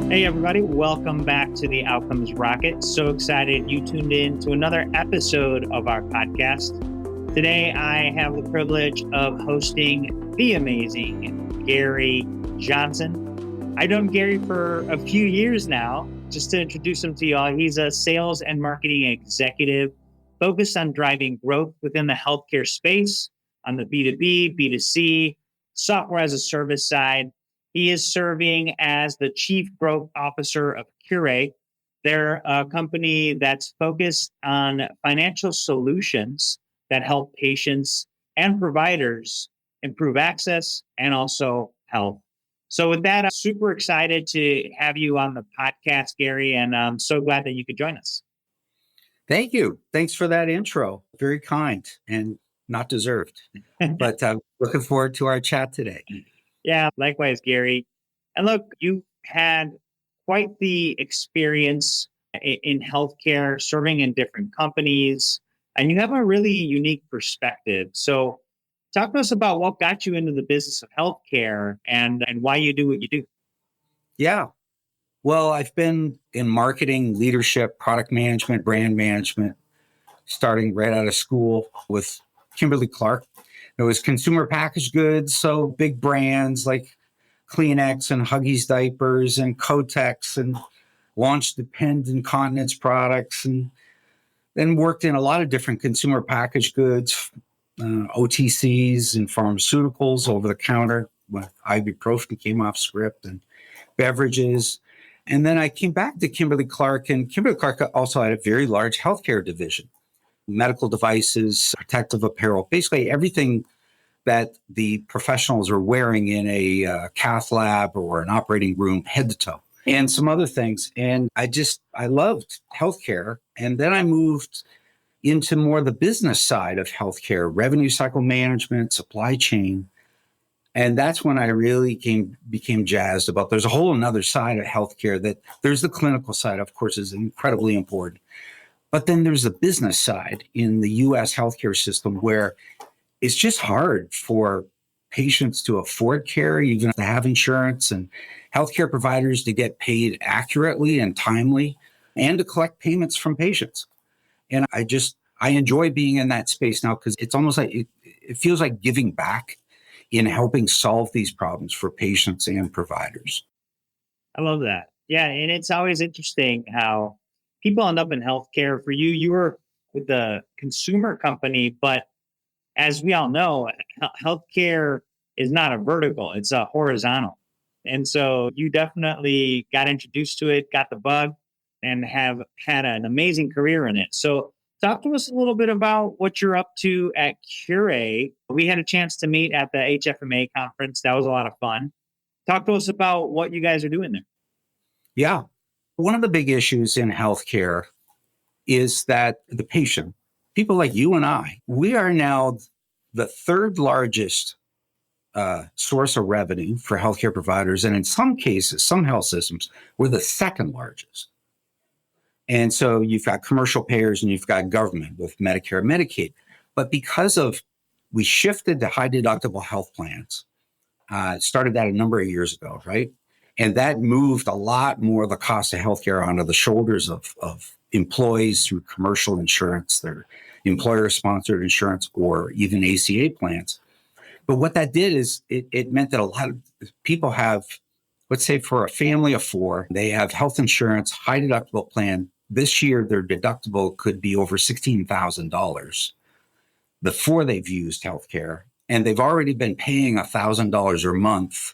Hey, everybody. Welcome back to the Outcomes Rocket. So excited you tuned in to another episode of our podcast. Today, I have the privilege of hosting the amazing Gary Johnson. I've known Gary for a few years now. Just to introduce him to y'all, he's a sales and marketing executive focused on driving growth within the healthcare space on the B2B, B2C, software as a service side. He is serving as the Chief Growth Officer of Curae. They're a company that's focused on financial solutions that help patients and providers improve access and also health. So with that, I'm super excited to have you on the podcast, Gary, and I'm so glad that you could join us. Thank you. Thanks for that intro. Very kind and not deserved, but looking forward to our chat today. Yeah, likewise, Gary. And look, you had quite the experience in healthcare, serving in different companies, and you have a really unique perspective. So, talk to us about what got you into the business of healthcare and why you do what you do. Yeah. Well, I've been in marketing, leadership, product management, brand management, starting right out of school with Kimberly-Clark. It was consumer packaged goods, so big brands like Kleenex and Huggies diapers and Kotex, and launched Depend incontinence products, and then worked in a lot of different consumer packaged goods, OTCs and pharmaceuticals, over the counter, when ibuprofen came off script, and beverages. And then I came back to Kimberly-Clark, and Kimberly-Clark also had a very large healthcare division, medical devices, protective apparel, basically everything that the professionals are wearing in a cath lab or an operating room, head to toe, and some other things. And I loved healthcare. And then I moved into more the business side of healthcare, revenue cycle management, supply chain. And that's when I really became jazzed about there's a whole another side of healthcare, that there's the clinical side, of course, is incredibly important. But then there's the business side in the US healthcare system, where it's just hard for patients to afford care, even if they have insurance, and healthcare providers to get paid accurately and timely, and to collect payments from patients. And I enjoy being in that space now, because it's almost like it feels like giving back in helping solve these problems for patients and providers. I love that. Yeah, and it's always interesting how people end up in healthcare. For you, you were with the consumer company, but as we all know, healthcare is not a vertical, it's a horizontal. And so you definitely got introduced to it, got the bug, and have had an amazing career in it. So talk to us a little bit about what you're up to at Curae. We had a chance to meet at the HFMA conference. That was a lot of fun. Talk to us about what you guys are doing there. Yeah. One of the big issues in healthcare is that the patient, people like you and I, we are now the third largest source of revenue for healthcare providers. And in some cases, some health systems, we're the second largest. And so you've got commercial payers and you've got government with Medicare and Medicaid. But because we shifted to high deductible health plans, started that a number of years ago, right? And that moved a lot more of the cost of healthcare onto the shoulders of employees through commercial insurance, their employer-sponsored insurance, or even ACA plans. But what that did is it meant that a lot of people have, let's say for a family of four, they have health insurance, high deductible plan. This year, their deductible could be over $16,000 before they've used healthcare. And they've already been paying $1,000 a month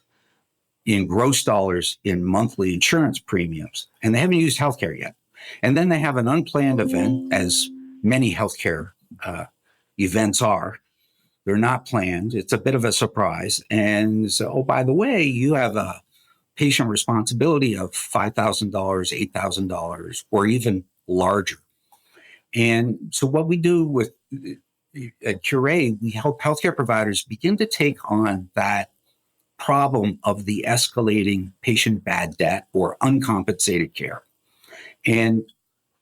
in gross dollars in monthly insurance premiums, and they haven't used healthcare yet. And then they have an unplanned event, as many healthcare events are. They're not planned. It's a bit of a surprise. And so, oh, by the way, you have a patient responsibility of $5,000, $8,000, or even larger. And so what we do at Curae, we help healthcare providers begin to take on that problem of the escalating patient bad debt or uncompensated care. And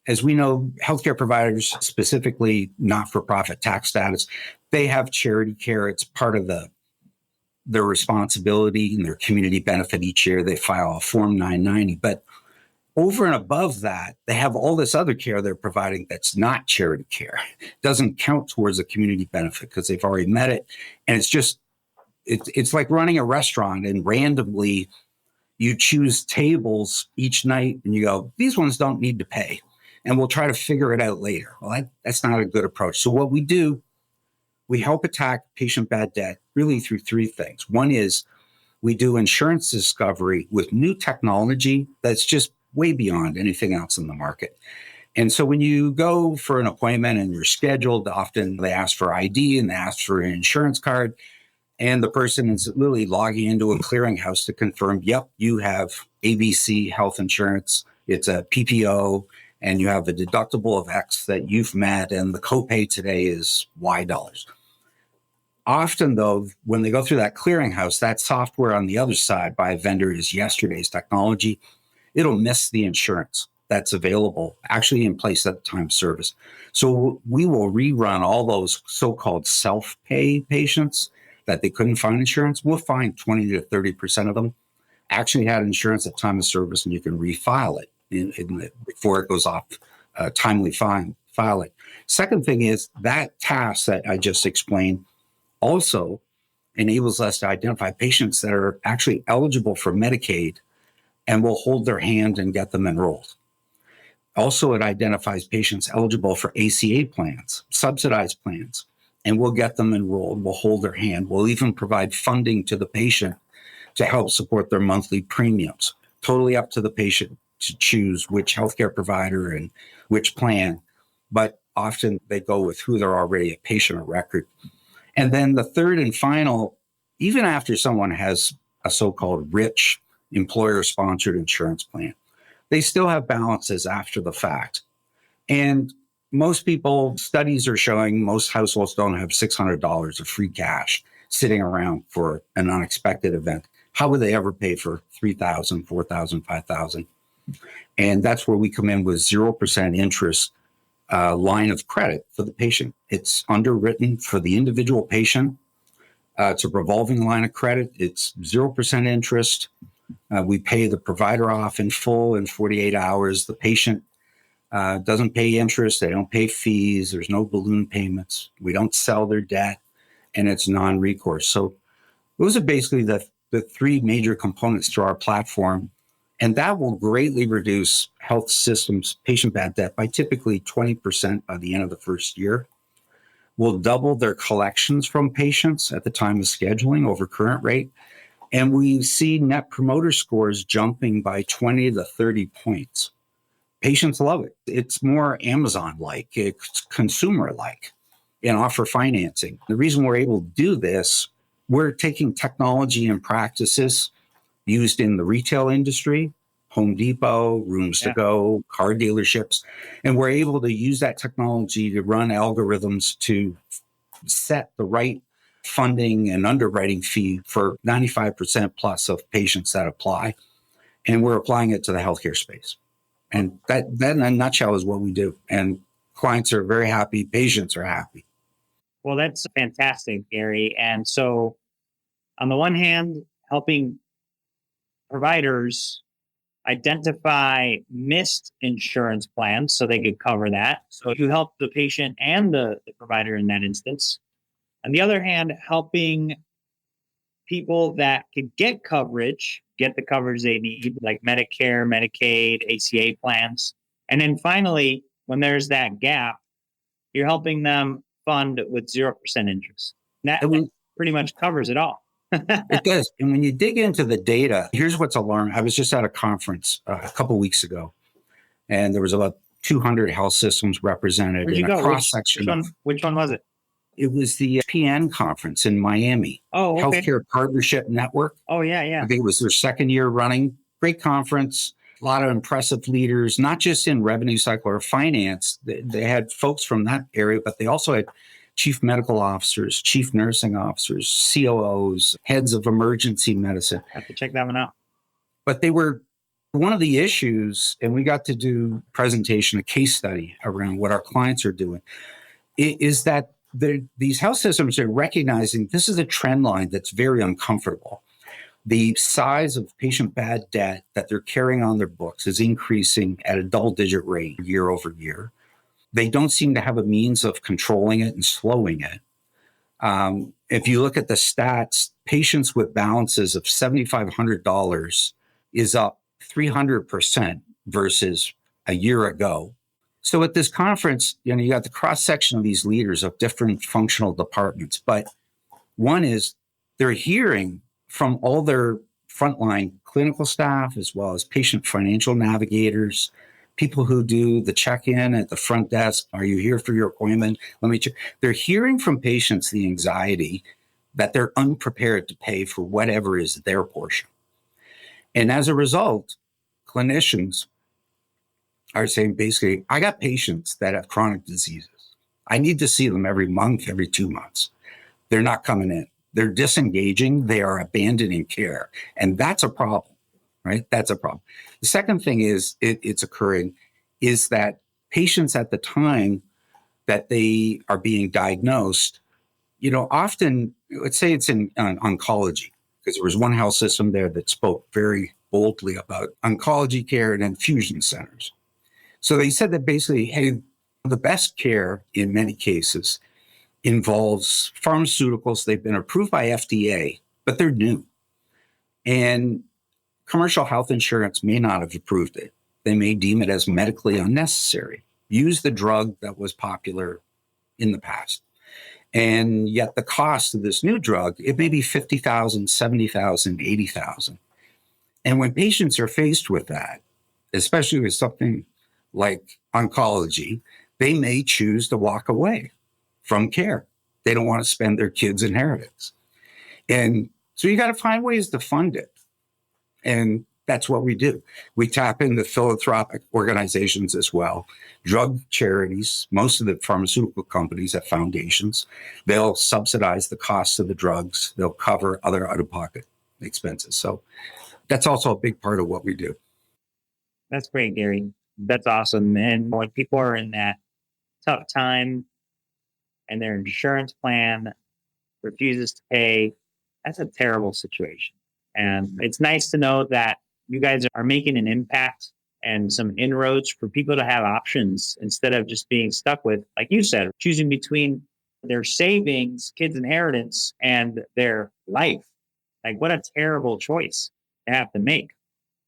as we know, healthcare providers, specifically not-for-profit tax status, they have charity care. It's part of the their responsibility and their community benefit each year. They file a Form 990. But over and above that, they have all this other care they're providing that's not charity care. It doesn't count towards a community benefit because they've already met it. And it's like running a restaurant and randomly you choose tables each night and you go, these ones don't need to pay. And we'll try to figure it out later. Well, that's not a good approach. So what we do, we help attack patient bad debt really through three things. One is we do insurance discovery with new technology that's just way beyond anything else in the market. And so when you go for an appointment and you're scheduled, often they ask for ID and they ask for an insurance card. And the person is literally logging into a clearinghouse to confirm, yep, you have ABC health insurance. It's a PPO, and you have a deductible of X that you've met, and the copay today is Y dollars. Often, though, when they go through that clearinghouse, that software on the other side by a vendor is yesterday's technology. It'll miss the insurance that's available, actually in place at the time of service. So we will rerun all those so-called self-pay patients that they couldn't find insurance. We'll find 20 to 30% of them actually had insurance at time of service, and you can refile it before it goes off, timely file it. Second thing is that task that I just explained also enables us to identify patients that are actually eligible for Medicaid, and we'll hold their hand and get them enrolled. Also, it identifies patients eligible for ACA plans, subsidized plans, and we'll get them enrolled. We'll hold their hand. We'll even provide funding to the patient to help support their monthly premiums. Totally up to the patient to choose which healthcare provider and which plan, but often they go with who they're already a patient of record. And then the third and final, even after someone has a so-called rich employer-sponsored insurance plan, they still have balances after the fact. And most people, studies are showing most households don't have $600 of free cash sitting around for an unexpected event. How would they ever pay for $3,000, $4,000, $5,000? And that's where we come in with 0% interest line of credit for the patient. It's underwritten for the individual patient. It's a revolving line of credit. It's 0% interest. We pay the provider off in full in 48 hours. The patient doesn't pay interest. They don't pay fees. There's no balloon payments. We don't sell their debt, and it's non-recourse. So those are basically the three major components to our platform. And that will greatly reduce health systems patient bad debt by typically 20% by the end of the first year. We'll double their collections from patients at the time of scheduling over current rate. And we see net promoter scores jumping by 20 to 30 points. Patients love it. It's more Amazon-like, it's consumer-like, and offer financing. The reason we're able to do this, we're taking technology and practices used in the retail industry, Home Depot, rooms to go, car dealerships, and we're able to use that technology to run algorithms to set the right funding and underwriting fee for 95% plus of patients that apply. And we're applying it to the healthcare space. And that in a nutshell is what we do. And clients are very happy. Patients are happy. Well, that's fantastic, Gary. And so on the one hand, helping providers identify missed insurance plans so they could cover that. So you help the patient and the provider in that instance. On the other hand, helping people that could get coverage, get the coverage they need, like Medicare, Medicaid, ACA plans. And then finally, when there's that gap, you're helping them fund with 0% interest. That pretty much covers it all. It does. And when you dig into the data, here's what's alarming. I was just at a conference a couple of weeks ago, and there was about 200 health systems represented in a cross-section. Which one was it? It was the PN conference in Miami. Oh, okay. Healthcare Partnership Network. Oh, yeah. I think it was their second year running. Great conference. A lot of impressive leaders, not just in revenue cycle or finance. They had folks from that area, but they also had chief medical officers, chief nursing officers, COOs, heads of emergency medicine. I have to check that one out. But they were one of the issues, and we got to do a presentation, a case study around what our clients are doing, is that these health systems are recognizing this is a trend line that's very uncomfortable. The size of patient bad debt that they're carrying on their books is increasing at a double-digit rate year over year. They don't seem to have a means of controlling it and slowing it. If you look at the stats, patients with balances of $7,500 is up 300% versus a year ago. So at this conference, you got the cross-section of these leaders of different functional departments. But one is they're hearing from all their frontline clinical staff, as well as patient financial navigators, people who do the check-in at the front desk. Are you here for your appointment? Let me check. They're hearing from patients the anxiety that they're unprepared to pay for whatever is their portion. And as a result, clinicians are saying basically, I got patients that have chronic diseases. I need to see them every month, every 2 months. They're not coming in. They're disengaging. They are abandoning care. And that's a problem, right? That's a problem. The second thing is it's occurring is that patients at the time that they are being diagnosed, often, let's say it's in oncology, because there was one health system there that spoke very boldly about oncology care and infusion centers. So they said that basically, hey, the best care in many cases involves pharmaceuticals. They've been approved by FDA, but they're new. And commercial health insurance may not have approved it. They may deem it as medically unnecessary. Use the drug that was popular in the past. And yet the cost of this new drug, it may be $50,000, $70,000, $80,000. And when patients are faced with that, especially with something like oncology, they may choose to walk away from care. They don't want to spend their kids' inheritance. And so you got to find ways to fund it. And that's what we do. We tap into philanthropic organizations as well, drug charities. Most of the pharmaceutical companies have foundations. They'll subsidize the cost of the drugs. They'll cover other out-of-pocket expenses. So that's also a big part of what we do. That's great, Gary. That's awesome. And when people are in that tough time and their insurance plan refuses to pay, that's a terrible situation. And it's nice to know that you guys are making an impact and some inroads for people to have options instead of just being stuck with, like you said, choosing between their savings, kids' inheritance, and their life. Like, what a terrible choice to have to make.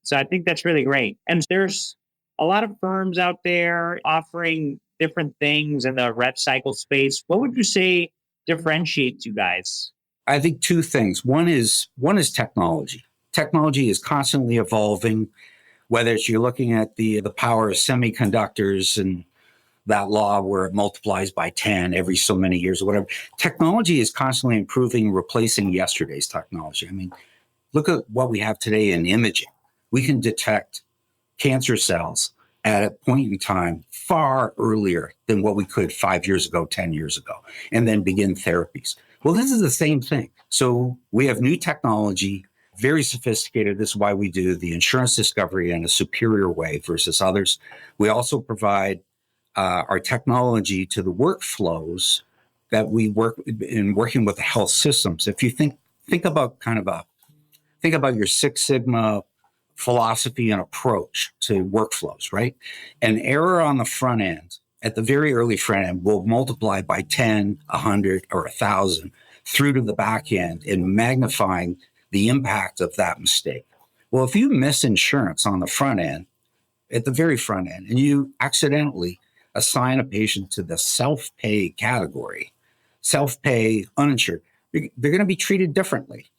So I think that's really great. And there's a lot of firms out there offering different things in the rev cycle space. What would you say differentiates you guys? I think two things. One is technology. Technology is constantly evolving, whether it's you're looking at the power of semiconductors and that law where it multiplies by 10 every so many years or whatever. Technology is constantly improving, replacing yesterday's technology. I mean, look at what we have today in imaging. We can detect cancer cells at a point in time far earlier than what we could 5 years ago, 10 years ago, and then begin therapies. Well, this is the same thing. So we have new technology, very sophisticated. This is why we do the insurance discovery in a superior way versus others. We also provide our technology to the workflows that we work in working with the health systems. If you think about think about your Six Sigma philosophy and approach to workflows, right? An error on the front end, at the very early front end, will multiply by 10, 100, or 1,000 through to the back end in magnifying the impact of that mistake. Well, if you miss insurance on the front end, at the very front end, and you accidentally assign a patient to the self-pay category, self-pay, uninsured, they're going to be treated differently.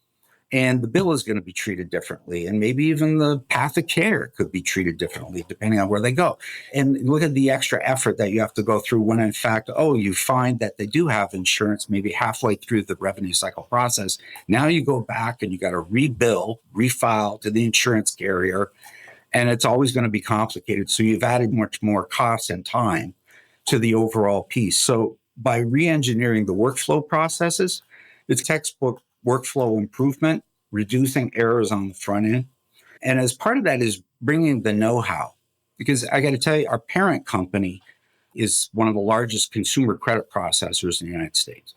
And the bill is going to be treated differently. And maybe even the path of care could be treated differently depending on where they go. And look at the extra effort that you have to go through when, in fact, you find that they do have insurance maybe halfway through the revenue cycle process. Now you go back and you got to rebill, refile to the insurance carrier. And it's always going to be complicated. So you've added much more cost and time to the overall piece. So by re-engineering the workflow processes, it's textbook workflow improvement, reducing errors on the front end. And as part of that is bringing the know-how. Because I got to tell you, our parent company is one of the largest consumer credit processors in the United States.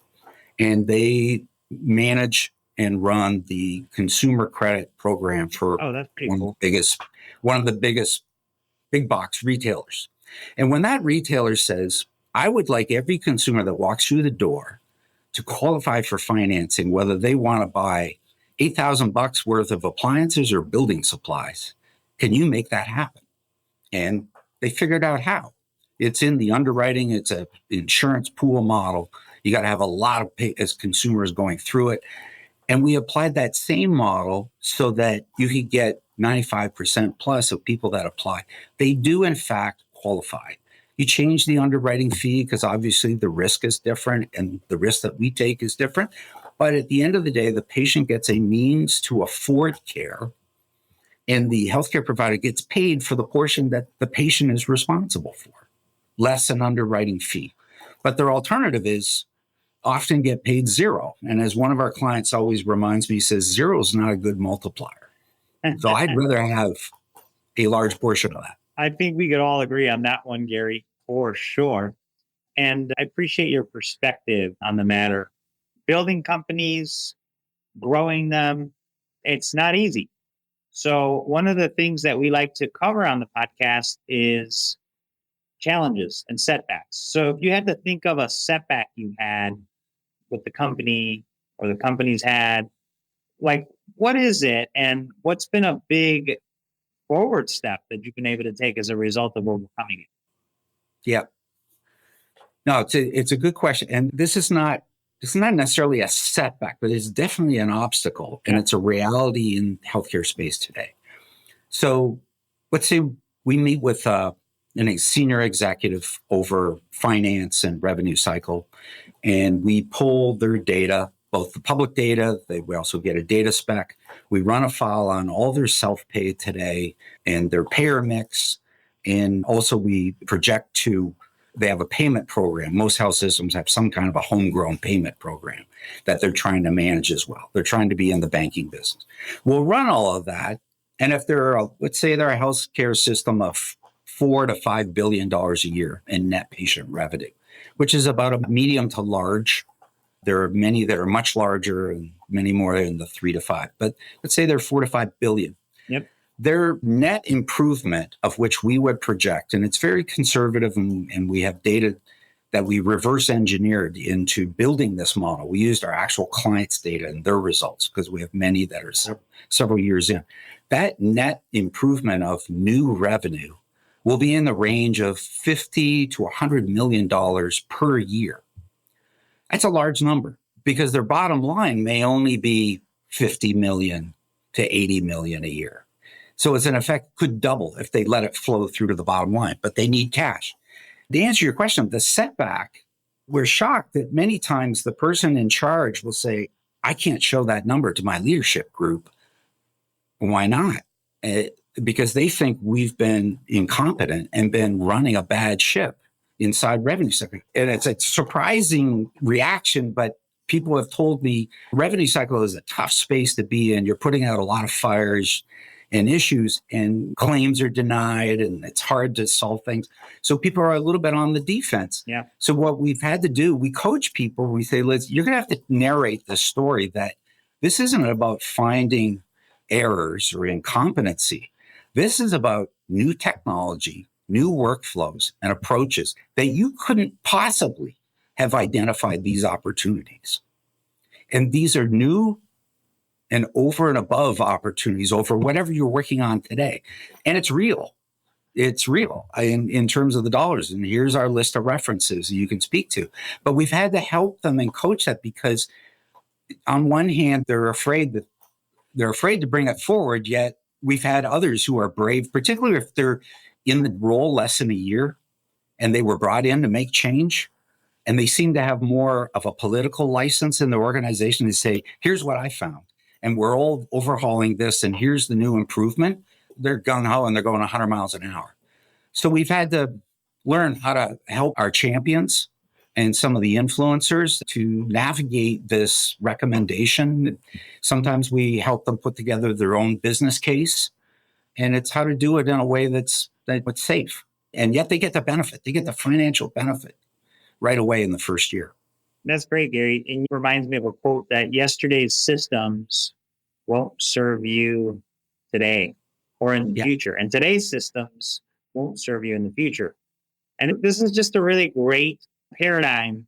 And they manage and run the consumer credit program for That's pretty cool. one of the biggest big box retailers. And when that retailer says, I would like every consumer that walks through the door to qualify for financing, whether they want to buy $8,000 worth of appliances or building supplies, can you make that happen? And they figured out how. It's in the underwriting. It's an insurance pool model. You got to have a lot of pay as consumers going through it. And we applied that same model so that you could get 95% plus of people that apply. They do, in fact, qualify. You change the underwriting fee because obviously the risk is different and the risk that we take is different. But at the end of the day, the patient gets a means to afford care, and the healthcare provider gets paid for the portion that the patient is responsible for, less an underwriting fee. But their alternative is often get paid zero. And as one of our clients always reminds me, says, zero is not a good multiplier. So I'd rather have a large portion of that. I think we could all agree on that one, Gary, for sure. And I appreciate your perspective on the matter. Building companies, growing them, it's not easy. So one of the things that we like to cover on the podcast is challenges and setbacks. So if you had to think of a setback you had with the company or the company's had, like, what is it and what's been a big forward step that you've been able to take as a result of overcoming it? Yeah. No, it's a good question. And it's not necessarily a setback, but it's definitely an obstacle. And it's a reality in healthcare space today. So let's say we meet with a senior executive over finance and revenue cycle, and we pull their data, both the public data, we also get a data spec. We run a file on all their self-pay today and their payer mix. And also we project they have a payment program. Most health systems have some kind of a homegrown payment program that they're trying to manage as well. They're trying to be in the banking business. We'll run all of that. And if let's say they're a healthcare system of $4 to $5 billion a year in net patient revenue, which is about a medium to large. There are many that are much larger and many more in the 3 to 5. But let's say they're 4 to 5 billion. Yep. Their net improvement of which we would project, and it's very conservative, and we have data that we reverse engineered into building this model. We used our actual clients' data and their results because we have many that are several years in. That net improvement of new revenue will be in the range of $50 to $100 million per year. That's a large number because their bottom line may only be 50 million to 80 million a year. So it's in effect could double if they let it flow through to the bottom line, but they need cash. To answer your question, the setback, we're shocked that many times the person in charge will say, I can't show that number to my leadership group. Why not? Because they think we've been incompetent and been running a bad ship inside revenue cycle. And it's a surprising reaction, but people have told me revenue cycle is a tough space to be in. You're putting out a lot of fires and issues, and claims are denied, and it's hard to solve things. So people are a little bit on the defense. Yeah. So what we've had to do, we coach people. We say, you're going to have to narrate the story that this isn't about finding errors or incompetency. This is about new technology, new workflows and approaches that you couldn't possibly have identified these opportunities. And these are new and over and above opportunities over whatever you're working on today. And it's real. It's real in terms of the dollars. And here's our list of references you can speak to. But we've had to help them and coach that because on one hand, they're afraid to bring it forward, yet we've had others who are brave, particularly if they're in the role less than a year and they were brought in to make change. And they seem to have more of a political license in the organization to say, here's what I found. And we're all overhauling this. And here's the new improvement. They're gung-ho and they're going 100 miles an hour. So we've had to learn how to help our champions and some of the influencers to navigate this recommendation. Sometimes we help them put together their own business case. And it's how to do it in a way that's safe. And yet they get the benefit. They get the financial benefit right away in the first year. That's great, Gary. And it reminds me of a quote that yesterday's systems won't serve you today or in the future. And today's systems won't serve you in the future. And this is just a really great paradigm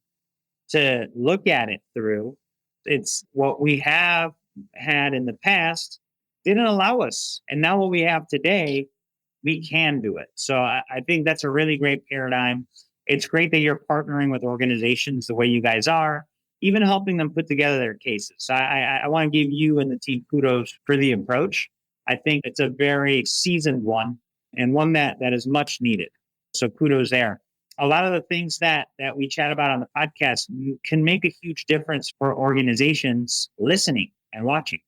to look at it through. It's what we have had in the past didn't allow us. And now what we have today, we can do it. So I think that's a really great paradigm. It's great that you're partnering with organizations the way you guys are, even helping them put together their cases. So I want to give you and the team kudos for the approach. I think it's a very seasoned one and one that is much needed. So kudos there. A lot of the things that we chat about on the podcast can make a huge difference for organizations listening and watching.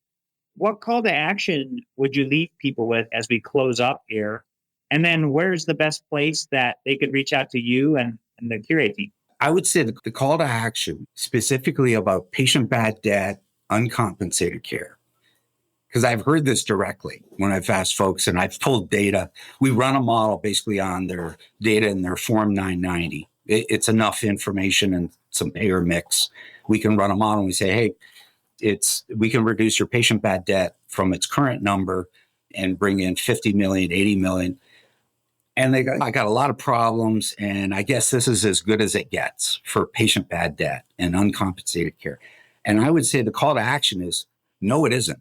What call to action would you leave people with as we close up here? And then where's the best place that they could reach out to you and the Curae team? I would say the call to action specifically about patient bad debt, uncompensated care. Because I've heard this directly when I've asked folks and I've pulled data. We run a model basically on their data in their Form 990. It's enough information and some payer mix. We can run a model and we say, hey, we can reduce your patient bad debt from its current number and bring in 50 million, 80 million. And I got a lot of problems. And I guess this is as good as it gets for patient bad debt and uncompensated care. And I would say the call to action is, no, it isn't.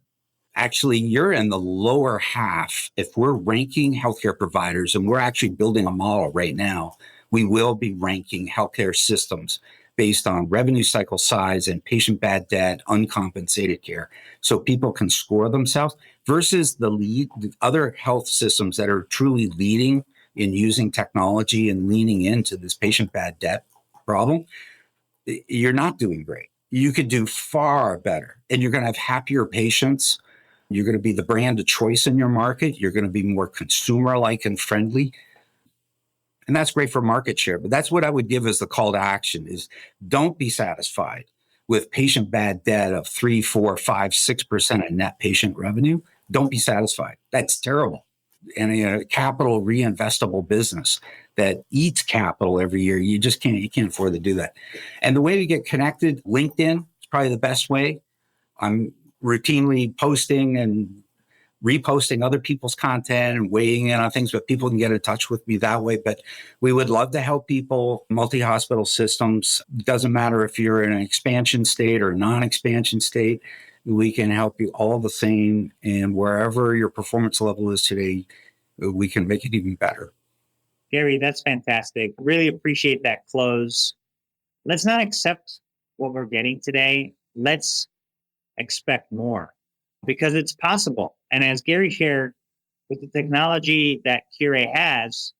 Actually, you're in the lower half. If we're ranking healthcare providers, and we're actually building a model right now, we will be ranking healthcare systems based on revenue cycle size and patient bad debt, uncompensated care. So people can score themselves versus the other health systems that are truly leading in using technology and leaning into this patient bad debt problem. You're not doing great. You could do far better, and you're going to have happier patients. You're going to be the brand of choice in your market. You're going to be more consumer-like and friendly. And that's great for market share. But that's what I would give as the call to action is don't be satisfied with patient bad debt of 3, 4, 5, 6% of net patient revenue. Don't be satisfied. That's terrible. And a capital reinvestable business that eats capital every year, you can't afford to do that. And the way to get connected, LinkedIn is probably the best way. I'm routinely posting and reposting other people's content and weighing in on things, but people can get in touch with me that way. But we would love to help people, multi-hospital systems. It doesn't matter if you're in an expansion state or non-expansion state. We can help you all the same. And wherever your performance level is today, we can make it even better. Gary, that's fantastic. Really appreciate that close. Let's not accept what we're getting today. Let's expect more because it's possible. And as Gary shared, with the technology that Curae has,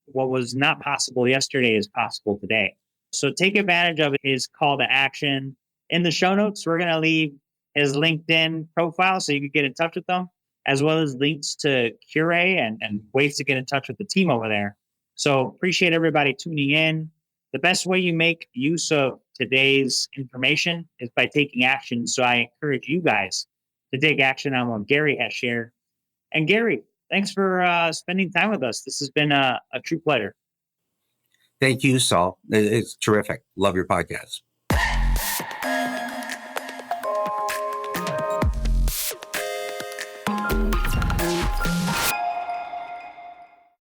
what was not possible yesterday is possible today. So take advantage of his call to action. In the show notes, we're going to leave his LinkedIn profile so you can get in touch with them, as well as links to Curae and ways to get in touch with the team over there. So appreciate everybody tuning in. The best way you make use of today's information is by taking action. So I encourage you guys to take action on what Gary has shared. And Gary, thanks for spending time with us. This has been a true pleasure. Thank you, Saul. It's terrific. Love your podcast.